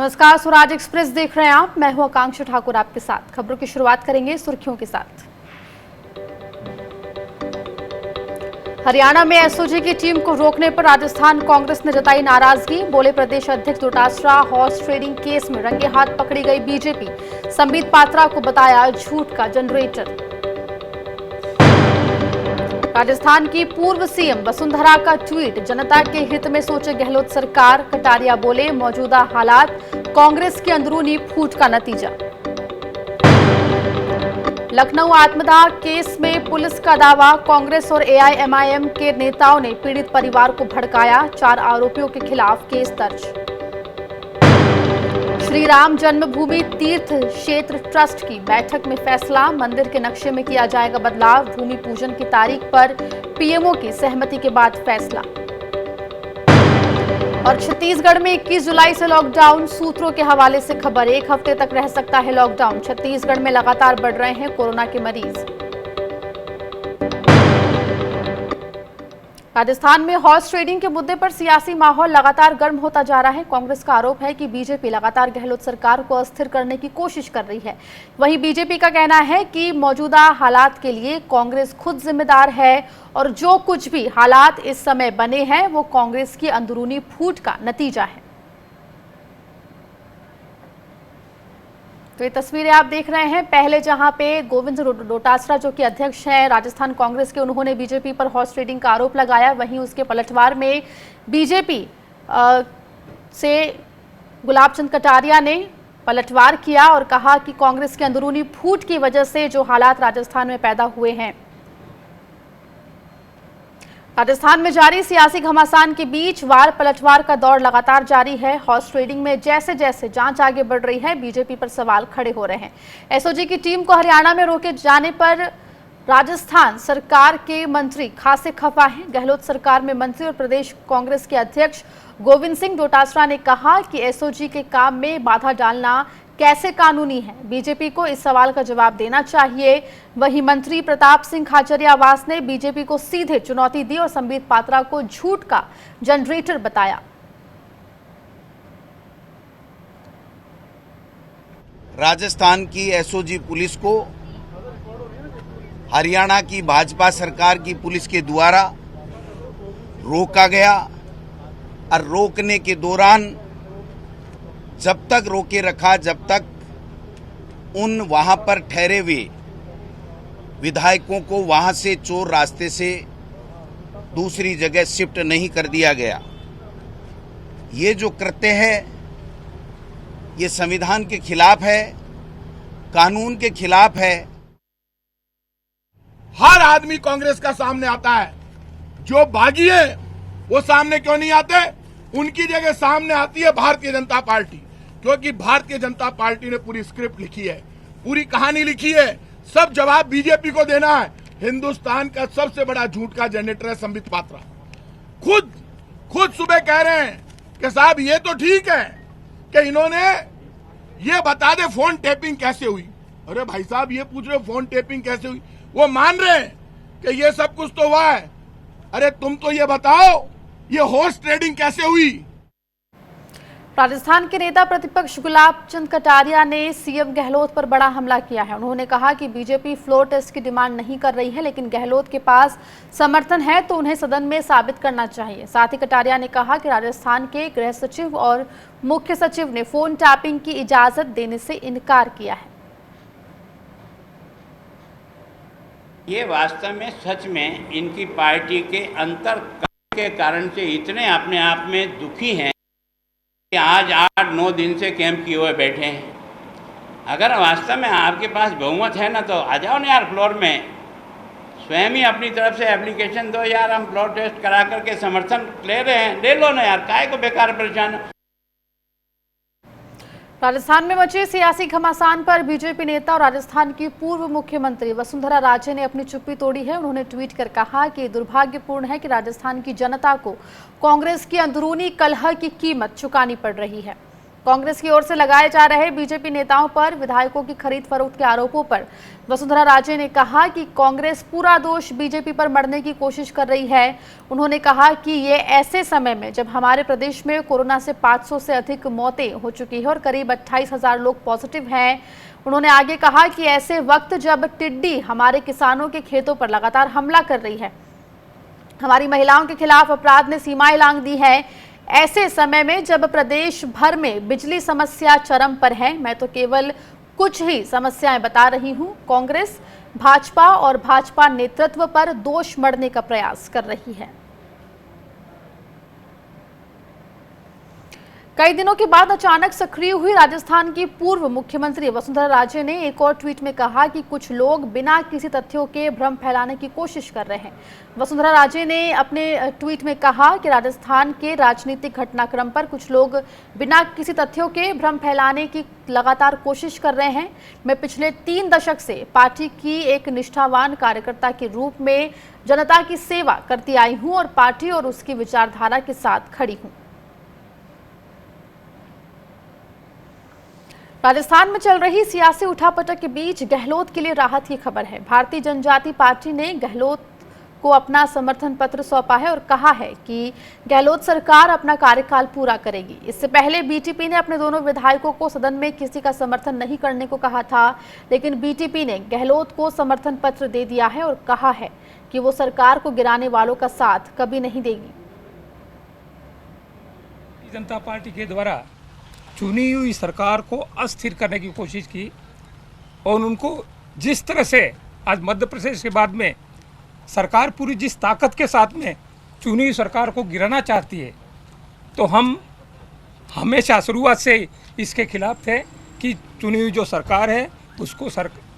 नमस्कार, स्वराज एक्सप्रेस देख रहे हैं आप। मैं हूं आकांक्षा ठाकुर आपके साथ। खबरों की शुरुआत करेंगे सुर्खियों के साथ। हरियाणा में एसओजी की टीम को रोकने पर राजस्थान कांग्रेस ने जताई नाराजगी। बोले प्रदेश अध्यक्ष डोटासरा, हॉर्स ट्रेडिंग केस में रंगे हाथ पकड़ी गई बीजेपी। संबित पात्रा को बताया झूठ का जनरेटर। राजस्थान की पूर्व सीएम वसुंधरा का ट्वीट, जनता के हित में सोचे गहलोत सरकार। कटारिया बोले मौजूदा हालात कांग्रेस की अंदरूनी फूट का नतीजा। लखनऊ आत्मदाह केस में पुलिस का दावा, कांग्रेस और एआईएमआईएम के नेताओं ने पीड़ित परिवार को भड़काया। 4 आरोपियों के खिलाफ केस दर्ज। श्री राम जन्मभूमि तीर्थ क्षेत्र ट्रस्ट की बैठक में फैसला, मंदिर के नक्शे में किया जाएगा बदलाव। भूमि पूजन की तारीख पर पीएमओ की सहमति के बाद फैसला। और छत्तीसगढ़ में 21 जुलाई से लॉकडाउन, सूत्रों के हवाले से खबर। 1 हफ्ते तक रह सकता है लॉकडाउन। छत्तीसगढ़ में लगातार बढ़ रहे हैं कोरोना के मरीज। राजस्थान में हॉर्स ट्रेडिंग के मुद्दे पर सियासी माहौल लगातार गर्म होता जा रहा है। कांग्रेस का आरोप है कि बीजेपी लगातार गहलोत सरकार को अस्थिर करने की कोशिश कर रही है। वहीं बीजेपी का कहना है कि मौजूदा हालात के लिए कांग्रेस खुद जिम्मेदार है और जो कुछ भी हालात इस समय बने हैं वो कांग्रेस की अंदरूनी फूट का नतीजा है। तो ये तस्वीरें आप देख रहे हैं। पहले जहां पे गोविंद डोटासरा जो कि अध्यक्ष हैं राजस्थान कांग्रेस के, उन्होंने बीजेपी पर हॉर्स ट्रेडिंग का आरोप लगाया। वहीं उसके पलटवार में बीजेपी से गुलाब चंद कटारिया ने पलटवार किया और कहा कि कांग्रेस के अंदरूनी फूट की वजह से जो हालात राजस्थान में पैदा हुए हैं। राजस्थान में जारी सियासी घमासान के बीच वार पलटवार का दौर लगातार जारी है। हॉर्स ट्रेडिंग में जैसे जैसे जांच आगे बढ़ रही है, बीजेपी पर सवाल खड़े हो रहे हैं। एसओजी की टीम को हरियाणा में रोके जाने पर राजस्थान सरकार के मंत्री खासे खफा हैं। गहलोत सरकार में मंत्री और प्रदेश कांग्रेस के अध्यक्ष गोविंद सिंह डोटासरा ने कहा कि एसओजी के काम में बाधा डालना कैसे कानूनी है, बीजेपी को इस सवाल का जवाब देना चाहिए। वहीं मंत्री प्रताप सिंह खाचरियावास ने बीजेपी को सीधे चुनौती दी और संबित पात्रा को झूठ का जनरेटर बताया। राजस्थान की एसओजी पुलिस को हरियाणा की भाजपा सरकार की पुलिस के द्वारा रोका गया और रोकने के दौरान जब तक रोके रखा, जब तक उन वहां पर ठहरे हुए विधायकों को वहां से चोर रास्ते से दूसरी जगह शिफ्ट नहीं कर दिया गया। ये जो कृत्य है ये संविधान के खिलाफ है, कानून के खिलाफ है। हर आदमी कांग्रेस का सामने आता है, जो बागी है वो सामने क्यों नहीं आते? उनकी जगह सामने आती है भारतीय जनता पार्टी, क्योंकि भारतीय जनता पार्टी ने पूरी स्क्रिप्ट लिखी है, पूरी कहानी लिखी है। सब जवाब बीजेपी को देना है। हिंदुस्तान का सबसे बड़ा झूठ का जनरेटर है संबित पात्रा। खुद सुबह कह रहे हैं कि साहब ये तो ठीक है कि इन्होंने ये बता दे फोन टेपिंग कैसे हुई। अरे भाई साहब, ये पूछ रहे हो फोन टेपिंग कैसे हुई? वो मान रहे हैं कि ये सब कुछ तो हुआ है। अरे तुम तो ये बताओ ये हॉर्स ट्रेडिंग कैसे हुई? राजस्थान के नेता प्रतिपक्ष गुलाब चंद कटारिया ने सीएम गहलोत पर बड़ा हमला किया है। उन्होंने कहा कि बीजेपी फ्लोर टेस्ट की डिमांड नहीं कर रही है, लेकिन गहलोत के पास समर्थन है तो उन्हें सदन में साबित करना चाहिए। साथ ही कटारिया ने कहा कि राजस्थान के गृह सचिव और मुख्य सचिव ने फोन टैपिंग की इजाजत देने से इनकार किया है। ये वास्तव में सच में इनकी पार्टी के अंतर के कारण से इतने अपने आप में दुखी हैं कि आज 8-9 दिन से कैंप किए हुए बैठे हैं। अगर वास्तव में आपके पास बहुमत है ना तो आ जाओ ना यार फ्लोर में, स्वयं ही अपनी तरफ से एप्लीकेशन दो यार, हम फ्लोर टेस्ट करा करके समर्थन ले रहे हैं, ले लो ना यार, काहे को बेकार परेशान। राजस्थान में मचे सियासी घमासान पर बीजेपी नेता और राजस्थान की पूर्व मुख्यमंत्री वसुंधरा राजे ने अपनी चुप्पी तोड़ी है। उन्होंने ट्वीट कर कहा कि दुर्भाग्यपूर्ण है कि राजस्थान की जनता को कांग्रेस की अंदरूनी कलह की कीमत चुकानी पड़ रही है। कांग्रेस की ओर से लगाए जा रहे बीजेपी नेताओं पर विधायकों की खरीद फरोख्त के आरोपों पर वसुंधरा राजे ने कहा कि कांग्रेस पूरा दोष बीजेपी पर मढ़ने की कोशिश कर रही है। उन्होंने कहा कि ये ऐसे समय में जब हमारे प्रदेश में कोरोना से 500 से अधिक मौतें हो चुकी है और करीब 28,000 लोग पॉजिटिव हैं। उन्होंने आगे कहा कि ऐसे वक्त जब टिड्डी हमारे किसानों के खेतों पर लगातार हमला कर रही है, हमारी महिलाओं के खिलाफ अपराध ने सीमाएं लांघ दी है, ऐसे समय में जब प्रदेश भर में बिजली समस्या चरम पर है, मैं तो केवल कुछ ही समस्याएं बता रही हूं। कांग्रेस भाजपा और भाजपा नेतृत्व पर दोष मढ़ने का प्रयास कर रही है। कई दिनों के बाद अचानक सक्रिय हुई राजस्थान की पूर्व मुख्यमंत्री वसुंधरा राजे ने एक और ट्वीट में कहा कि कुछ लोग बिना किसी तथ्यों के भ्रम फैलाने की कोशिश कर रहे हैं। वसुंधरा राजे ने अपने ट्वीट में कहा कि राजस्थान के राजनीतिक घटनाक्रम पर कुछ लोग बिना किसी तथ्यों के भ्रम फैलाने की लगातार कोशिश कर रहे हैं। मैं पिछले 3 दशक से पार्टी की एक निष्ठावान कार्यकर्ता के रूप में जनता की सेवा करती आई हूं और पार्टी और उसकी विचारधारा के साथ खड़ी हूं। राजस्थान में चल रही सियासी उठापटक के बीच गहलोत के लिए राहत की खबर है। भारतीय जनजाति पार्टी ने गहलोत को अपना समर्थन पत्र सौंपा है और कहा है कि गहलोत सरकार अपना कार्यकाल पूरा करेगी। इससे पहले बीटीपी ने अपने दोनों विधायकों को सदन में किसी का समर्थन नहीं करने को कहा था, लेकिन बीटीपी ने गहलोत को समर्थन पत्र दे दिया है और कहा है कि वो सरकार को गिराने वालों का साथ कभी नहीं देगी। जनता पार्टी के द्वारा चुनी हुई सरकार को अस्थिर करने की कोशिश की और उनको जिस तरह से आज मध्य प्रदेश के बाद में सरकार पूरी जिस ताकत के साथ में चुनी हुई सरकार को गिराना चाहती है, तो हम हमेशा शुरुआत से इसके खिलाफ थे कि चुनी हुई जो सरकार है उसको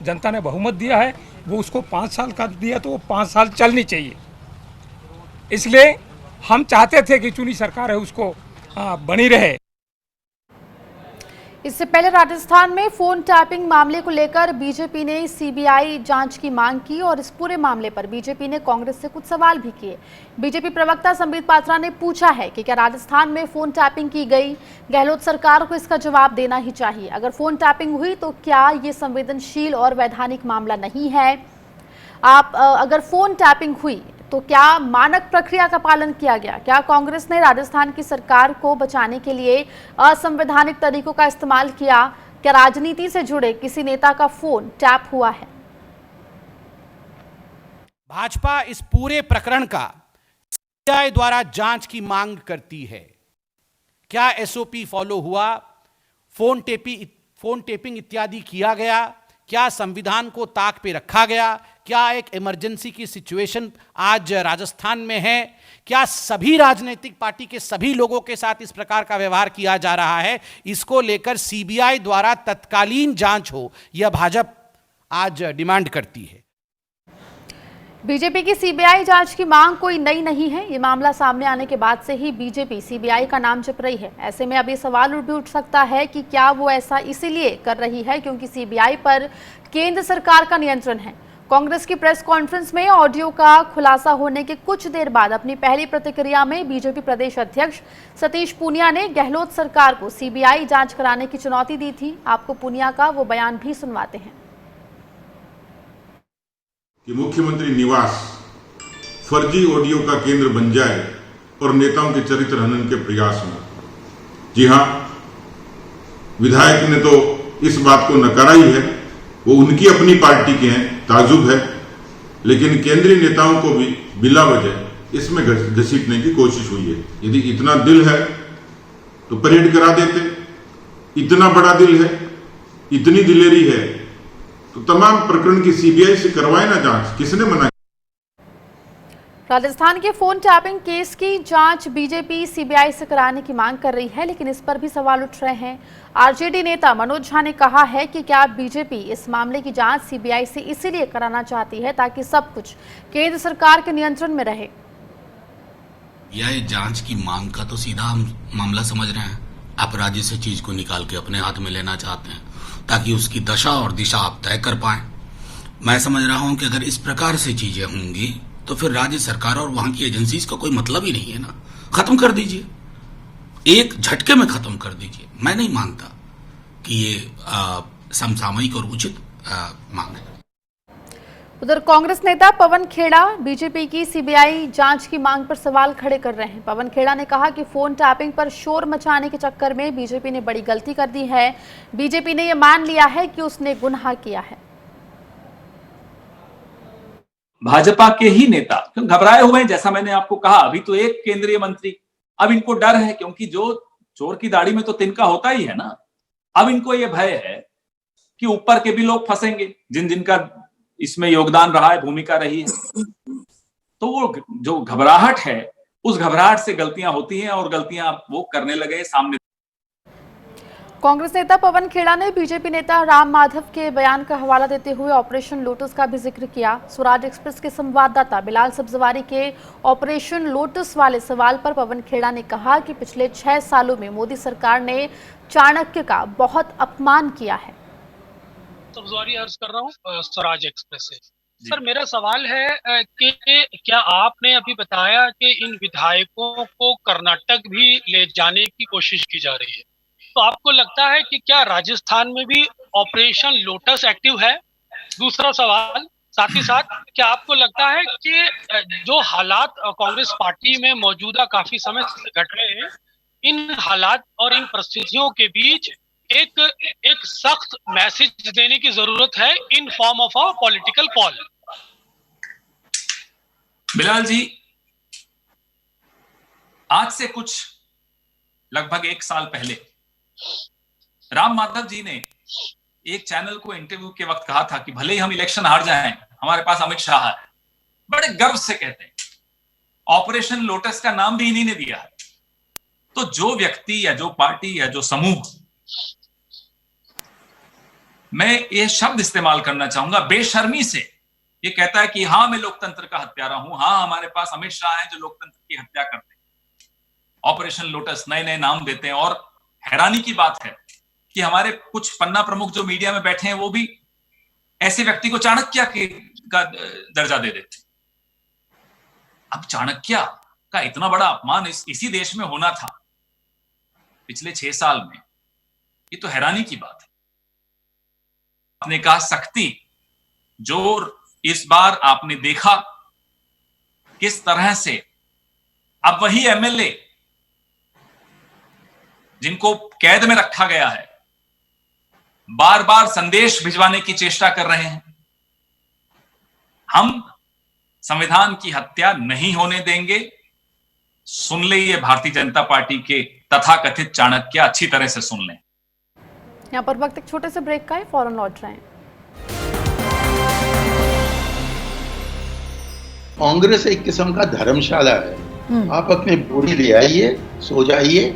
जनता ने बहुमत दिया है, वो उसको 5 साल का दिया तो वो 5 साल चलनी चाहिए। इसलिए हम चाहते थे कि चुनी सरकार है उसको बनी रहे। इससे पहले राजस्थान में फोन टैपिंग मामले को लेकर बीजेपी ने सीबीआई जांच की मांग की और इस पूरे मामले पर बीजेपी ने कांग्रेस से कुछ सवाल भी किए। बीजेपी प्रवक्ता संबित पात्रा ने पूछा है कि क्या राजस्थान में फोन टैपिंग की गई, गहलोत सरकार को इसका जवाब देना ही चाहिए। अगर फोन टैपिंग हुई तो क्या ये संवेदनशील और वैधानिक मामला नहीं है? अगर फोन टैपिंग हुई तो क्या मानक प्रक्रिया का पालन किया गया? क्या कांग्रेस ने राजस्थान की सरकार को बचाने के लिए असंवैधानिक तरीकों का इस्तेमाल किया? क्या राजनीति से जुड़े किसी नेता का फोन टैप हुआ है? भाजपा इस पूरे प्रकरण का सीबीआई द्वारा जांच की मांग करती है। क्या एसओपी फॉलो हुआ? फोन टेपिंग इत्यादि किया गया? क्या संविधान को ताक पे रखा गया? क्या एक इमरजेंसी की सिचुएशन आज राजस्थान में है? क्या सभी राजनीतिक पार्टी के सभी लोगों के साथ इस प्रकार का व्यवहार किया जा रहा है? इसको लेकर सीबीआई द्वारा तत्कालीन जांच हो, यह भाजपा आज डिमांड करती है। बीजेपी की सीबीआई जांच की मांग कोई नई नहीं है। ये मामला सामने आने के बाद से ही बीजेपी सीबीआई का नाम जप रही है। ऐसे में अब ये सवाल भी उठ सकता है कि क्या वो ऐसा इसीलिए कर रही है क्योंकि सीबीआई पर केंद्र सरकार का नियंत्रण है। कांग्रेस की प्रेस कॉन्फ्रेंस में ऑडियो का खुलासा होने के कुछ देर बाद अपनी पहली प्रतिक्रिया में बीजेपी प्रदेश अध्यक्ष सतीश पूनिया ने गहलोत सरकार को सीबीआई जांच कराने की चुनौती दी थी। आपको पूनिया का वो बयान भी सुनवाते हैं कि मुख्यमंत्री निवास फर्जी ऑडियो का केंद्र बन जाए और नेताओं के चरित्र हनन के प्रयास हों। जी हां, विधायक ने तो इस बात को नकारा ही है, वो उनकी अपनी पार्टी के हैं, ताजुब है, लेकिन केंद्रीय नेताओं को भी बिला वजह इसमें घसीटने की कोशिश हुई है। यदि इतना दिल है तो परेड करा देते, इतना बड़ा दिल है, इतनी दिलेरी है तो तमाम प्रकरण की सीबीआई से करवाए ना जांच, किसने मना? राजस्थान के फोन टैपिंग केस की जांच बीजेपी सीबीआई से कराने की मांग कर रही है, लेकिन इस पर भी सवाल उठ रहे हैं। आरजेडी नेता मनोज झा ने कहा है कि क्या बीजेपी इस मामले की जांच सीबीआई से इसीलिए कराना चाहती है ताकि सब कुछ केंद्र सरकार के नियंत्रण में रहे। यह जांच की मांग का तो सीधा हम मामला समझ रहे हैं। आप राज्य से चीज को निकाल के अपने हाथ में लेना चाहते हैं ताकि उसकी दशा और दिशा आप तय कर पाए। मैं समझ रहा हूं कि अगर इस प्रकार से चीजें होंगी तो फिर राज्य सरकार और वहां की एजेंसीज का कोई मतलब ही नहीं है ना, खत्म कर दीजिए। एक झटके में खत्म कर दीजिए। मैं नहीं मानता कि ये समसामयिक और उचित मांग है। उधर कांग्रेस नेता पवन खेड़ा बीजेपी की सीबीआई जांच की मांग पर सवाल खड़े कर रहे हैं। पवन खेड़ा ने कहा कि फोन टैपिंग पर शोर मचाने के चक्कर में बीजेपी ने बड़ी गलती कर दी है। बीजेपी ने यह मान लिया है कि उसने गुनाह किया है। भाजपा के ही नेता क्यों घबराए हुए हैं? जैसा मैंने आपको कहा, अभी तो एक केंद्रीय मंत्री, अब इनको डर है क्योंकि जो चोर की दाढ़ी में तो तिनका होता ही है ना। अब इनको ये भय है कि ऊपर के भी लोग फंसेंगे, जिनका इसमें योगदान रहा है, भूमिका रही है। तो वो जो घबराहट है, उस घबराहट से गलतियां होती हैं और गलतियां वो करने लगे सामने। कांग्रेस नेता पवन खेड़ा ने बीजेपी नेता राम माधव के बयान का हवाला देते हुए ऑपरेशन लोटस का भी जिक्र किया। स्वराज एक्सप्रेस के संवाददाता बिलाल सब्जवारी के ऑपरेशन लोटस वाले सवाल पर पवन खेड़ा ने कहा कि पिछले 6 सालों में मोदी सरकार ने चाणक्य का बहुत अपमान किया है। सब्जवारी अर्ज कर रहा हूँ स्वराज एक्सप्रेस से। सर, मेरा सवाल है कि क्या आपने अभी बताया कि इन विधायकों को कर्नाटक भी ले जाने की कोशिश की जा रही है, तो आपको लगता है कि क्या राजस्थान में भी ऑपरेशन लोटस एक्टिव है? दूसरा सवाल, साथ ही साथ क्या आपको लगता है कि जो हालात कांग्रेस पार्टी में मौजूदा काफी समय से घट रहे हैं, इन हालात और इन परिस्थितियों के बीच एक सख्त मैसेज देने की जरूरत है in form of a political call? Bilal ji, आज से कुछ लगभग 1 साल पहले राम माधव जी ने एक चैनल को इंटरव्यू के वक्त कहा था कि भले ही हम इलेक्शन हार जाएं, हमारे पास अमित शाह है। बड़े गर्व से कहते हैं। ऑपरेशन लोटस का नाम भी इन्हीं ने दिया है। तो जो व्यक्ति या जो पार्टी या जो समूह, मैं ये शब्द इस्तेमाल करना चाहूंगा, बेशर्मी से ये कहता है कि हाँ मैं लोकतंत्र का हत्यारा हूं, हाँ हमारे पास अमित शाह है जो लोकतंत्र की हत्या करते हैं, ऑपरेशन लोटस नए नए नाम देते हैं। और हैरानी की बात है कि हमारे कुछ पन्ना प्रमुख जो मीडिया में बैठे हैं वो भी ऐसे व्यक्ति को चाणक्य का दर्जा दे देते। अब चाणक्य का इतना बड़ा अपमान इसी देश में होना था पिछले 6 साल में, ये तो हैरानी की बात है। आपने कहा सख्ती, जो इस बार आपने देखा किस तरह से अब वही एमएलए जिनको कैद में रखा गया है बार बार संदेश भिजवाने की चेष्टा कर रहे हैं। हम संविधान की हत्या नहीं होने देंगे। सुन ले ये भारतीय जनता पार्टी के तथाकथित चाणक्य, अच्छी तरह से सुन लें। यहाँ पर वक्त एक छोटे से ब्रेक का है, फौरन लौट रहे हैं। कांग्रेस एक किस्म का धर्मशाला है। आप अपनी बोरी ले आइए, सो जाइए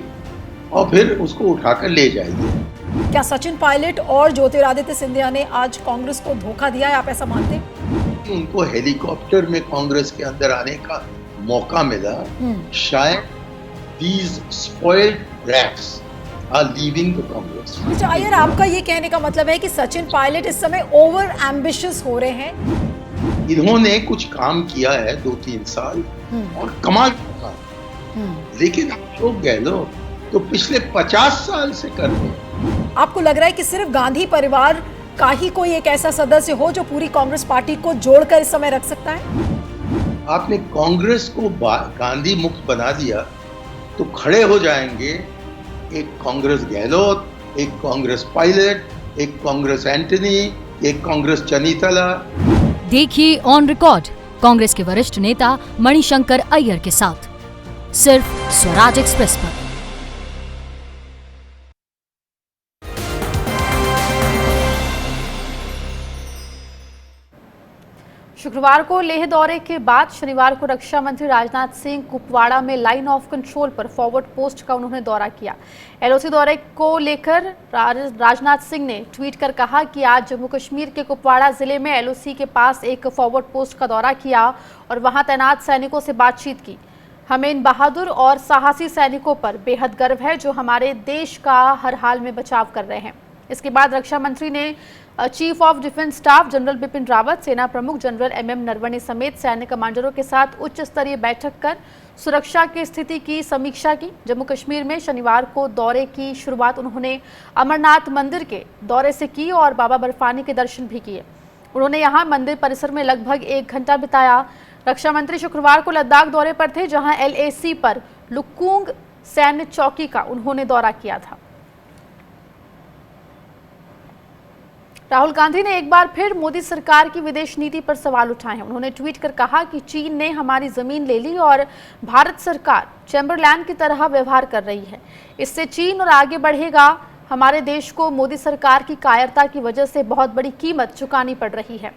और फिर उसको उठाकर ले जाइए। क्या सचिन पायलट और ज्योतिरादित्य सिंधिया ने आज कांग्रेस को धोखा दिया है, आप ऐसा मानते हैं? उनको हेलीकॉप्टर में कांग्रेस के अंदर आने का मौका मिला। शायद these spoiled brats are leaving the Congress। Mister Iyer, आपका ये कहने का मतलब है कि सचिन पायलट इस समय ओवर एम्बिशियस हो रहे हैं? इन्होंने कुछ काम किया है 2-3 साल और कमाल का, लेकिन अशोक गहलोत तो पिछले 50 साल से कर रहे हैं। आपको लग रहा है कि सिर्फ गांधी परिवार का ही कोई एक ऐसा सदस्य हो जो पूरी कांग्रेस पार्टी को जोड़कर इस समय रख सकता है? आपने कांग्रेस को गांधी मुक्त बना दिया तो खड़े हो जाएंगे एक कांग्रेस गहलोत, एक कांग्रेस पायलट, एक कांग्रेस एंटनी, एक कांग्रेस चनीतला। देखिए ऑन रिकॉर्ड कांग्रेस के वरिष्ठ नेता मणिशंकर अय्यर के साथ, सिर्फ स्वराज एक्सप्रेस पर। शुक्रवार को लेह दौरे के बाद शनिवार को रक्षा मंत्री राजनाथ सिंह कुपवाड़ा में लाइन ऑफ कंट्रोल पर फॉरवर्ड पोस्ट का उन्होंने दौरा किया। एलओसी दौरे को लेकर राजनाथ सिंह ने ट्वीट कर कहा कि आज जम्मू कश्मीर के कुपवाड़ा जिले में एलओसी के पास एक फॉरवर्ड पोस्ट का दौरा किया और वहां तैनात सैनिकों से बातचीत की। हमें इन बहादुर और साहसी सैनिकों पर बेहद गर्व है जो हमारे देश का हर हाल में बचाव कर रहे हैं। इसके बाद रक्षा मंत्री ने chief of defence staff general Bipin Rawat, सेना प्रमुख जनरल MM नरवणे समेत सैन्य कमांडरों के साथ उच्च स्तरीय बैठक कर सुरक्षा की स्थिति की समीक्षा की। जम्मू कश्मीर में शनिवार को दौरे की शुरुआत उन्होंने अमरनाथ मंदिर के दौरे से की और बाबा बर्फानी के दर्शन भी किए। उन्होंने यहां मंदिर परिसर में लगभग 1 घंटा बिताया। रक्षा मंत्री शुक्रवार को लद्दाख दौरे पर थे, जहां LAC पर लुकुंग सैन्य चौकी का उन्होंने दौरा किया था। राहुल गांधी ने एक बार फिर मोदी सरकार की विदेश नीति पर सवाल उठाए हैं। उन्होंने ट्वीट कर कहा कि चीन ने हमारी जमीन ले ली और भारत सरकार चैम्बरलैंड की तरह व्यवहार कर रही है। इससे चीन और आगे बढ़ेगा। हमारे देश को मोदी सरकार की कायरता की वजह से बहुत बड़ी कीमत चुकानी पड़ रही है।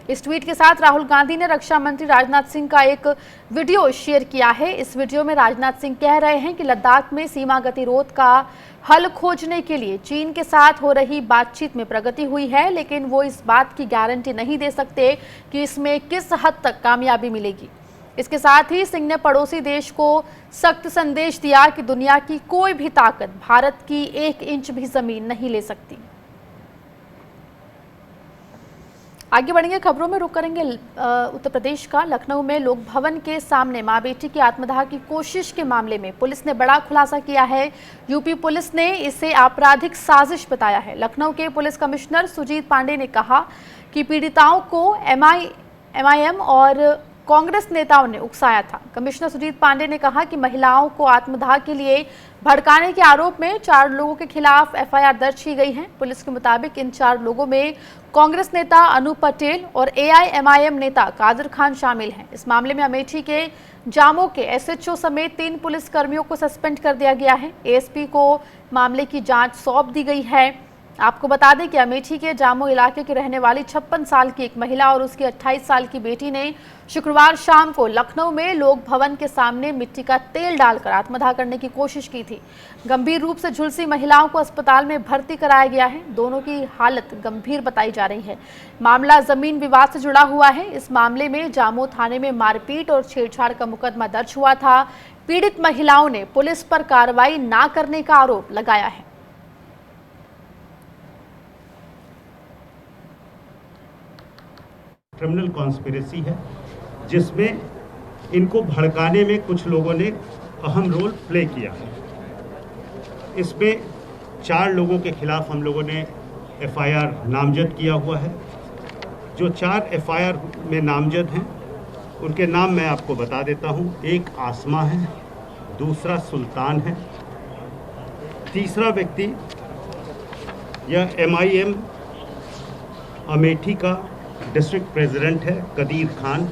इस ट्वीट के साथ राहुल गांधी ने रक्षा मंत्री राजनाथ सिंह का एक वीडियो शेयर किया है। इस वीडियो में राजनाथ सिंह कह रहे हैं कि लद्दाख में सीमा गतिरोध का हल खोजने के लिए चीन के साथ हो रही बातचीत में प्रगति हुई है, लेकिन वो इस बात की गारंटी नहीं दे सकते कि इसमें किस हद तक कामयाबी मिलेगी। इसके साथ ही सिंह ने पड़ोसी देश को सख्त संदेश दिया कि दुनिया की कोई भी ताकत भारत की 1 इंच भी जमीन नहीं ले सकती। आगे बढ़ेंगे, खबरों में रुक करेंगे उत्तर प्रदेश का। लखनऊ में लोक भवन के सामने मां बेटी की आत्मदाह की कोशिश के मामले में पुलिस ने बड़ा खुलासा किया है। यूपी पुलिस ने इसे आपराधिक साजिश बताया है। लखनऊ के पुलिस कमिश्नर सुजीत पांडे ने कहा कि पीड़िताओं को MIM और कांग्रेस नेताओं ने उकसाया था। कमिश्नर सुजीत पांडे ने कहा कि महिलाओं को आत्मदाह के लिए भड़काने के आरोप में 4 लोगों के खिलाफ FIR दर्ज की गई है। पुलिस के मुताबिक इन 4 लोगों में कांग्रेस नेता अनूप पटेल और AIMIM नेता कादर खान शामिल हैं। इस मामले में अमेठी के जामो के SHO समेत 3 पुलिस कर्मियों को सस्पेंड कर दिया गया है। ASP को मामले की जांच सौंप दी गई है। आपको बता दें कि अमेठी के जामो इलाके की रहने वाली 56 साल की एक महिला और उसकी 28 साल की बेटी ने शुक्रवार शाम को लखनऊ में लोक भवन के सामने मिट्टी का तेल डालकर आत्मदाह करने की कोशिश की थी। गंभीर रूप से झुलसी महिलाओं को अस्पताल में भर्ती कराया गया है। दोनों की हालत गंभीर बताई जा रही है। मामला जमीन विवाद से जुड़ा हुआ है। इस मामले में जामो थाने में मारपीट और छेड़छाड़ का मुकदमा दर्ज हुआ था। पीड़ित महिलाओं ने पुलिस पर कार्रवाई न करने का आरोप लगाया है। क्रिमिनल कॉन्स्पिरेसी है जिसमें इनको भड़काने में कुछ लोगों ने अहम रोल प्ले किया है। इसमें 4 लोगों के खिलाफ हम लोगों ने FIR नामजद किया हुआ है। जो 4 FIR में नामजद हैं उनके नाम मैं आपको बता देता हूं। एक आसमा है, दूसरा सुल्तान है, तीसरा व्यक्ति यह MIM अमेठी का डिस्ट्रिक्ट प्रेसिडेंट है कदीर खान,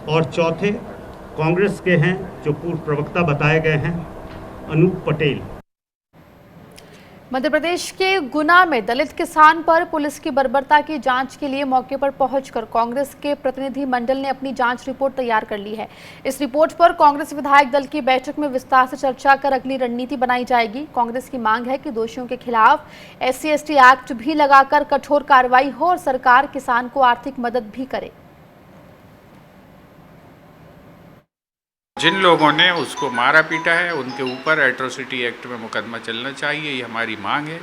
और चौथे कांग्रेस के हैं जो पूर्व प्रवक्ता बताए गए हैं अनूप पटेल। मध्य प्रदेश के गुना में दलित किसान पर पुलिस की बर्बरता की जांच के लिए मौके पर पहुंचकर कांग्रेस के प्रतिनिधि मंडल ने अपनी जांच रिपोर्ट तैयार कर ली है। इस रिपोर्ट पर कांग्रेस विधायक दल की बैठक में विस्तार से चर्चा कर अगली रणनीति बनाई जाएगी। कांग्रेस की मांग है कि दोषियों के खिलाफ SC/ST एक्ट भी लगाकर कठोर कार्रवाई हो और सरकार किसान को आर्थिक मदद भी करे। जिन लोगों ने उसको मारा पीटा है उनके ऊपर एट्रोसिटी एक्ट में मुकदमा चलना चाहिए, ये हमारी मांग है।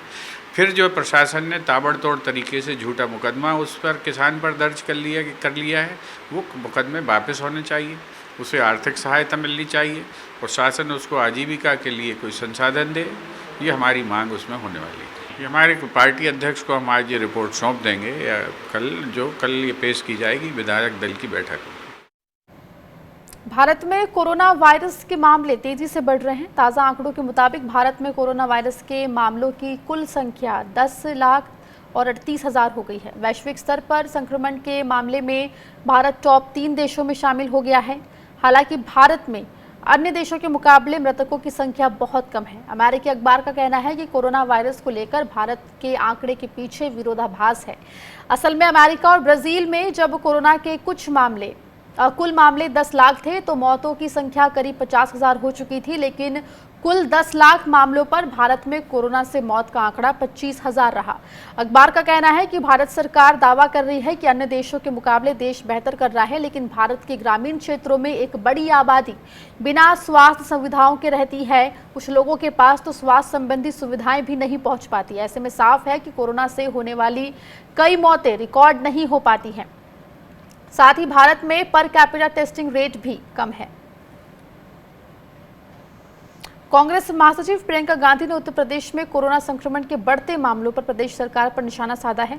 फिर जो प्रशासन ने ताबड़तोड़ तरीके से झूठा मुकदमा उस पर किसान पर दर्ज कर लिया है वो मुकदमे वापस होने चाहिए, उसे आर्थिक सहायता मिलनी चाहिए, प्रशासन उसको आजीविका के लिए कोई संसाधन दे। ये हमारी मांग उसमें होने वाली है। ये हमारे पार्टी अध्यक्ष को हम आज ये रिपोर्ट सौंप देंगे या कल ये पेश की जाएगी विधायक दल की बैठक में। भारत में कोरोना वायरस के मामले तेजी से बढ़ रहे हैं। ताज़ा आंकड़ों के मुताबिक भारत में कोरोना वायरस के मामलों की कुल संख्या 10,38,000 हो गई है। वैश्विक स्तर पर संक्रमण के मामले में भारत टॉप 3 देशों में शामिल हो गया है। हालांकि भारत में अन्य देशों के मुकाबले मृतकों की संख्या बहुत कम है। अमेरिकी अखबार का कहना है कि कोरोना वायरस को लेकर भारत के आंकड़े के पीछे विरोधाभास है। असल में अमेरिका और ब्राजील में जब कोरोना के कुछ मामले कुल मामले 10 लाख थे तो मौतों की संख्या करीब 50,000 हो चुकी थी, लेकिन कुल 10 लाख मामलों पर भारत में कोरोना से मौत का आंकड़ा 25,000 रहा। अखबार का कहना है कि भारत सरकार दावा कर रही है कि अन्य देशों के मुकाबले देश बेहतर कर रहा है, लेकिन भारत के ग्रामीण क्षेत्रों में एक बड़ी आबादी बिना स्वास्थ्य सुविधाओं के रहती है। कुछ लोगों के पास तो स्वास्थ्य संबंधी सुविधाएं भी नहीं पहुंच पाती। ऐसे में साफ है कि कोरोना से होने वाली कई मौतें रिकॉर्ड नहीं हो पाती हैं। साथ ही भारत में पर कैपिटा टेस्टिंग रेट भी कम है। कांग्रेस महासचिव प्रियंका गांधी ने उत्तर प्रदेश में कोरोना संक्रमण के बढ़ते मामलों पर प्रदेश सरकार पर निशाना साधा है।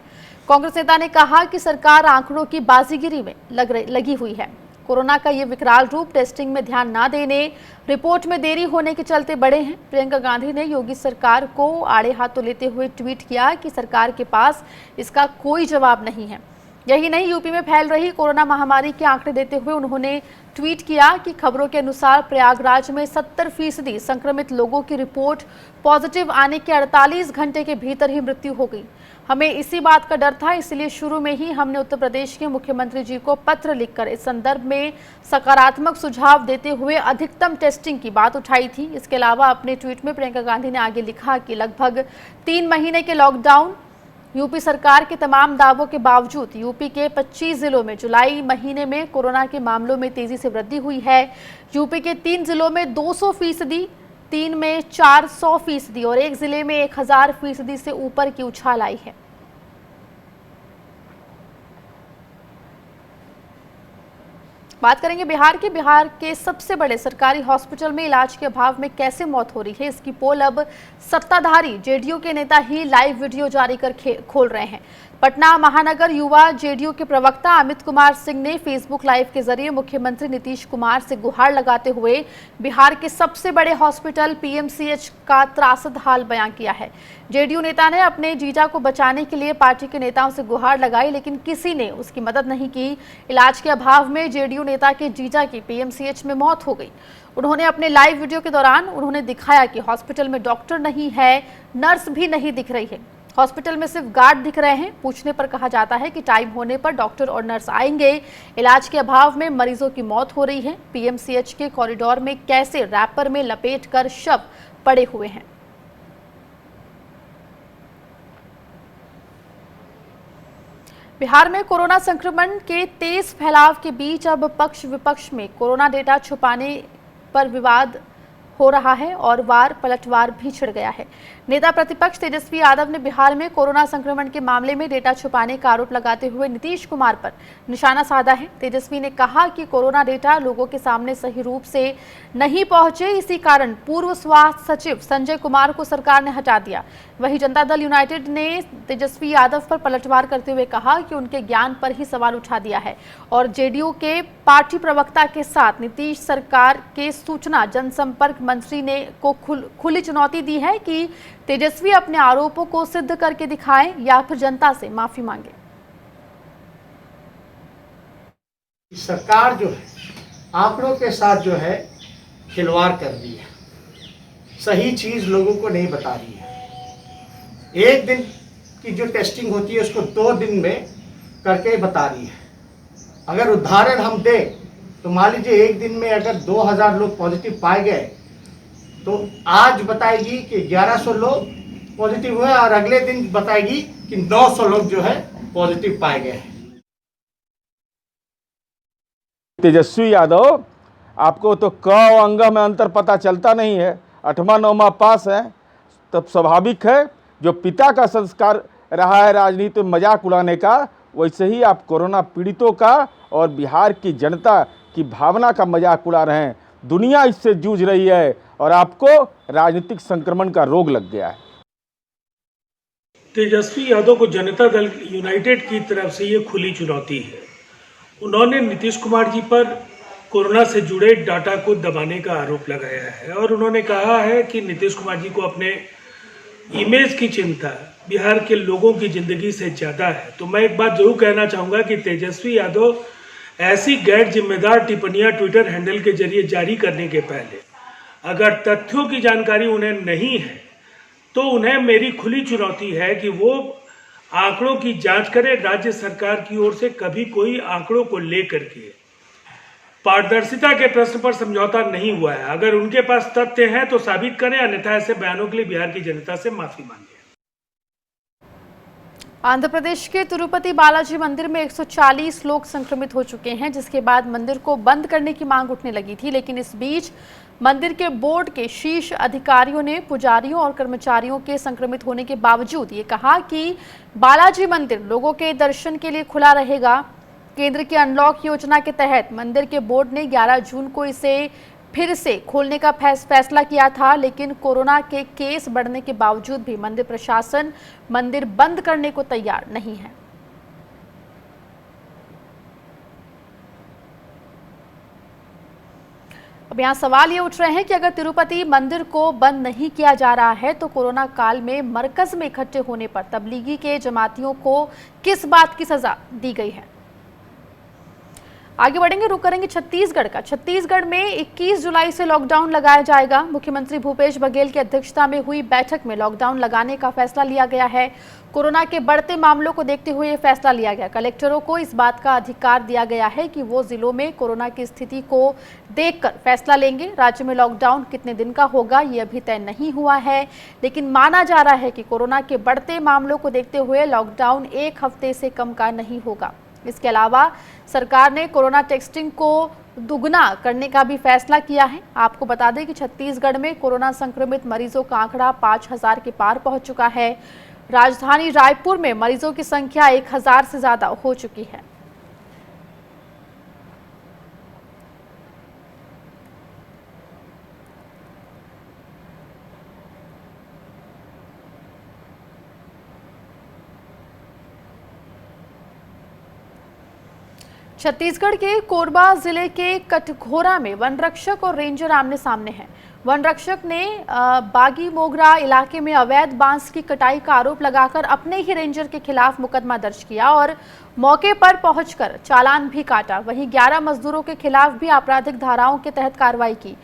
कांग्रेस नेता ने कहा कि सरकार आंकड़ों की बाजीगिरी में लगी हुई है। कोरोना का ये विकराल रूप टेस्टिंग में ध्यान न देने, रिपोर्ट में देरी होने के चलते बढ़े हैं। प्रियंका गांधी ने योगी सरकार को आड़े हाथों लेते हुए ट्वीट किया कि सरकार के पास इसका कोई जवाब नहीं है। यही नहीं, यूपी में फैल रही कोरोना महामारी के आंकड़े देते हुए उन्होंने ट्वीट किया कि खबरों के अनुसार प्रयागराज में 70% संक्रमित लोगों की रिपोर्ट पॉजिटिव आने के 48 घंटे के भीतर ही मृत्यु हो गई। हमें इसी बात का डर था, इसलिए शुरू में ही हमने उत्तर प्रदेश के मुख्यमंत्री जी को पत्र लिखकर इस संदर्भ में सकारात्मक सुझाव देते हुए अधिकतम टेस्टिंग की बात उठाई थी। इसके अलावा अपने ट्वीट में प्रियंका गांधी ने आगे लिखा कि लगभग 3 महीने के लॉकडाउन, यूपी सरकार के तमाम दावों के बावजूद यूपी के 25 जिलों में जुलाई महीने में कोरोना के मामलों में तेजी से वृद्धि हुई है। यूपी के 3 जिलों में 200%, 3 में 400% और 1 जिले में 1000% से ऊपर की उछाल आई है। बात करेंगे बिहार के सबसे बड़े सरकारी हॉस्पिटल में इलाज के अभाव में कैसे मौत हो रही है, इसकी पोल अब सत्ताधारी जेडीयू के नेता ही लाइव वीडियो जारी कर खोल रहे हैं। पटना महानगर युवा जेडीयू के प्रवक्ता अमित कुमार सिंह ने फेसबुक लाइव के जरिए मुख्यमंत्री नीतीश कुमार से गुहार लगाते हुए बिहार के सबसे बड़े हॉस्पिटल पीएमसीएच का त्रासद हाल बयां किया है। जेडीयू नेता ने अपने जीजा को बचाने के लिए पार्टी के नेताओं से गुहार लगाई, लेकिन किसी ने उसकी मदद नहीं की। इलाज के अभाव में जेडीयू नेता के जीजा की पीएमसीएच में मौत हो गई। उन्होंने अपने लाइव वीडियो के दौरान उन्होंने दिखाया कि हॉस्पिटल में डॉक्टर नहीं है, नर्स भी नहीं दिख रही है। हॉस्पिटल में सिर्फ गार्ड दिख रहे हैं। पूछने पर कहा जाता है कि टाइम होने पर डॉक्टर और नर्स आएंगे। इलाज के अभाव में मरीजों की मौत हो रही है। पीएमसीएच के कॉरिडोर में कैसे रैपर में लपेटकर शव पड़े हुए हैं। बिहार में कोरोना संक्रमण के तेज फैलाव के बीच अब पक्ष विपक्ष में कोरोना डेटा छुपाने पर विवाद हो रहा है और वार पलटवार भी छिड़ गया है। नेता प्रतिपक्ष तेजस्वी यादव ने बिहार में कोरोना संक्रमण के मामले में डेटा छुपाने का आरोप लगाते हुए नीतीश कुमार पर निशाना साधा है। तेजस्वी ने कहा कि कोरोना डेटा लोगों के सामने सही रूप से नहीं पहुंचे, इसी कारण पूर्व स्वास्थ्य सचिव संजय कुमार को सरकार ने हटा दिया। वहीं जनता दल यूनाइटेड ने तेजस्वी यादव पर पलटवार करते हुए कहा कि उनके ज्ञान पर ही सवाल उठा दिया है और जेडीयू के पार्टी प्रवक्ता के साथ नीतीश सरकार के सूचना जनसंपर्क मंत्री ने को खुली चुनौती दी है कि तेजस्वी अपने आरोपों को सिद्ध करके दिखाएं या फिर जनता से माफी मांगे। सरकार जो है आंकड़ों के साथ जो है खिलवाड़ कर रही है, सही चीज लोगों को नहीं बता रही है। एक दिन की जो टेस्टिंग होती है उसको 2 दिन में करके बता रही है। अगर उदाहरण हम दें तो मान लीजिए एक दिन में अगर 2000 लोग पॉजिटिव पाए गए तो आज बताएगी कि 1100 लोग पॉजिटिव हुए और अगले दिन बताएगी कि 900 लोग जो है पॉजिटिव पाए गए हैं। तेजस्वी यादव, आपको तो क और अंग में अंतर पता चलता नहीं है। 8वां 9वां पास है, तब स्वाभाविक है जो पिता का संस्कार रहा है राजनीति में मजाक उड़ाने का, वैसे ही आप कोरोना पीड़ितों का और बिहार की जनता की भावना का मजाक उड़ा रहे हैं। दुनिया इससे जूझ रही है और आपको राजनीतिक संक्रमण का रोग लग गया है। तेजस्वी यादव को जनता दल यूनाइटेड की तरफ से ये खुली चुनौती है। उन्होंने नीतीश कुमार जी पर कोरोना से जुड़े डाटा को दबाने का आरोप लगाया है और उन्होंने कहा है कि नीतीश कुमार जी को अपने इमेज की चिंता बिहार के लोगों की जिंदगी से ज़्यादा है। तो मैं एक बात जरूर कहना चाहूँगा कि तेजस्वी यादव ऐसी गैर जिम्मेदार टिप्पणियां ट्विटर हैंडल के जरिए जारी करने के पहले अगर तथ्यों की जानकारी उन्हें नहीं है तो उन्हें मेरी खुली चुनौती है कि वो आंकड़ों की जांच करें। राज्य सरकार की ओर से कभी कोई आंकड़ों को लेकर के पारदर्शिता के प्रश्न पर समझौता नहीं हुआ है। अगर उनके पास तथ्य हैं तो साबित करें, अन्यथा ऐसे बयानों के लिए बिहार की जनता से माफी मांगे। आंध्र प्रदेश के तिरुपति बालाजी मंदिर में 140 लोग संक्रमित हो चुके हैं, जिसके बाद मंदिर को बंद करने की मांग उठने लगी थी। लेकिन इस बीच मंदिर के बोर्ड के शीर्ष अधिकारियों ने पुजारियों और कर्मचारियों के संक्रमित होने के बावजूद ये कहा कि बालाजी मंदिर लोगों के दर्शन के लिए खुला रहेगा। केंद्र की अनलॉक योजना के तहत मंदिर के बोर्ड ने 11 जून को इसे फिर से खोलने का फैसला किया था, लेकिन कोरोना के केस बढ़ने के बावजूद भी मंदिर प्रशासन मंदिर बंद करने को तैयार नहीं है। अब यहाँ सवाल ये उठ रहे हैं कि अगर तिरुपति मंदिर को बंद नहीं किया जा रहा है तो कोरोना काल में मरकज में इकट्ठे होने पर तबलीगी के जमातियों को किस बात की सजा दी गई है। आगे बढ़ेंगे, रुक करेंगे छत्तीसगढ़ का। छत्तीसगढ़ में 21 जुलाई से लॉकडाउन लगाया जाएगा। मुख्यमंत्री भूपेश बघेल की अध्यक्षता में हुई बैठक में लॉकडाउन लगाने का फैसला लिया गया है। कोरोना के बढ़ते मामलों को देखते हुए ये फैसला लिया गया। कलेक्टरों को इस बात का अधिकार दिया गया है कि वो जिलों में कोरोना की स्थिति को देखकर फैसला लेंगे। राज्य में लॉकडाउन कितने दिन का होगा ये अभी तय नहीं हुआ है, लेकिन माना जा रहा है कि कोरोना के बढ़ते मामलों को देखते हुए लॉकडाउन 1 हफ्ते से कम का नहीं होगा। इसके अलावा सरकार ने कोरोना टेस्टिंग को दुगना करने का भी फैसला किया है। आपको बता दें कि छत्तीसगढ़ में कोरोना संक्रमित मरीजों का आंकड़ा 5000 के पार पहुंच चुका है। राजधानी रायपुर में मरीजों की संख्या 1000 से ज्यादा हो चुकी है। छत्तीसगढ़ के कोरबा जिले के कटघोरा में वन रक्षक और रेंजर आमने सामने हैं। वन रक्षक ने बागी मोगरा इलाके में अवैध बांस की कटाई का आरोप लगाकर अपने ही रेंजर के खिलाफ मुकदमा दर्ज किया और मौके पर पहुंचकर चालान भी काटा। वहीं 11 मजदूरों के खिलाफ भी आपराधिक धाराओं के तहत कार्रवाई की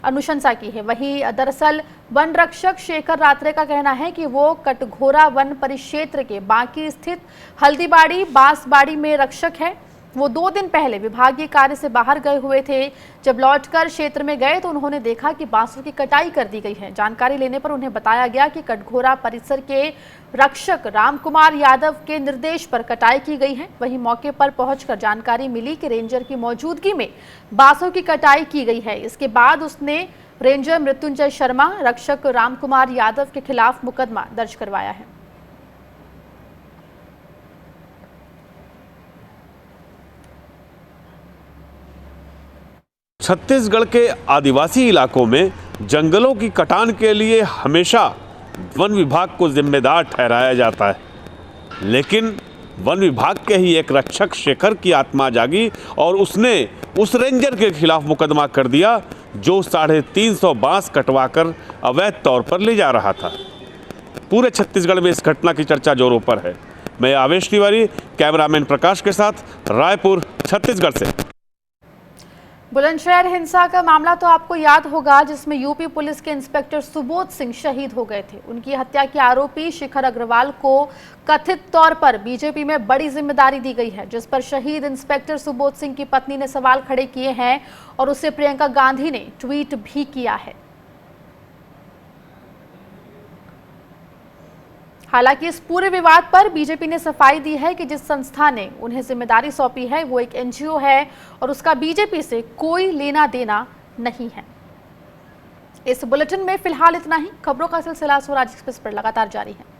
अनुशंसा की है। वहीं दरअसल वन रक्षक शेखर रात्रे का कहना है कि वो कटघोरा वन परिक्षेत्र के बाकी स्थित हल्दीबाड़ी बांसबाड़ी में रक्षक है। वो 2 दिन पहले विभागीय कार्य से बाहर गए हुए थे। जब लौटकर क्षेत्र में गए तो उन्होंने देखा कि बांसों की कटाई कर दी गई है। जानकारी लेने पर उन्हें बताया गया कि कटघोरा परिसर के रक्षक रामकुमार यादव के निर्देश पर कटाई की गई है। वहीं मौके पर पहुंचकर जानकारी मिली कि रेंजर की मौजूदगी में बांसों की कटाई की गई है। इसके बाद उसने रेंजर मृत्युंजय शर्मा, रक्षक रामकुमार यादव के खिलाफ मुकदमा दर्ज करवाया है। छत्तीसगढ़ के आदिवासी इलाकों में जंगलों की कटान के लिए हमेशा वन विभाग को जिम्मेदार ठहराया जाता है, लेकिन वन विभाग के ही एक रक्षक शेखर की आत्मा जागी और उसने उस रेंजर के खिलाफ मुकदमा कर दिया जो 350 बांस कटवाकर अवैध तौर पर ले जा रहा था। पूरे छत्तीसगढ़ में इस घटना की चर्चा जोरों पर है। मैं आवेश तिवारी, कैमरामैन प्रकाश के साथ रायपुर, छत्तीसगढ़ से। बुलंदशहर हिंसा का मामला तो आपको याद होगा, जिसमें यूपी पुलिस के इंस्पेक्टर सुबोध सिंह शहीद हो गए थे। उनकी हत्या के आरोपी शिखर अग्रवाल को कथित तौर पर बीजेपी में बड़ी जिम्मेदारी दी गई है, जिस पर शहीद इंस्पेक्टर सुबोध सिंह की पत्नी ने सवाल खड़े किए हैं और उसे प्रियंका गांधी ने ट्वीट भी किया है। हालांकि इस पूरे विवाद पर बीजेपी ने सफाई दी है कि जिस संस्था ने उन्हें जिम्मेदारी सौंपी है वो एक एनजीओ है और उसका बीजेपी से कोई लेना देना नहीं है। इस बुलेटिन में फिलहाल इतना ही। खबरों का सिलसिला स्वराज एक्सप्रेस पर लगातार जारी है।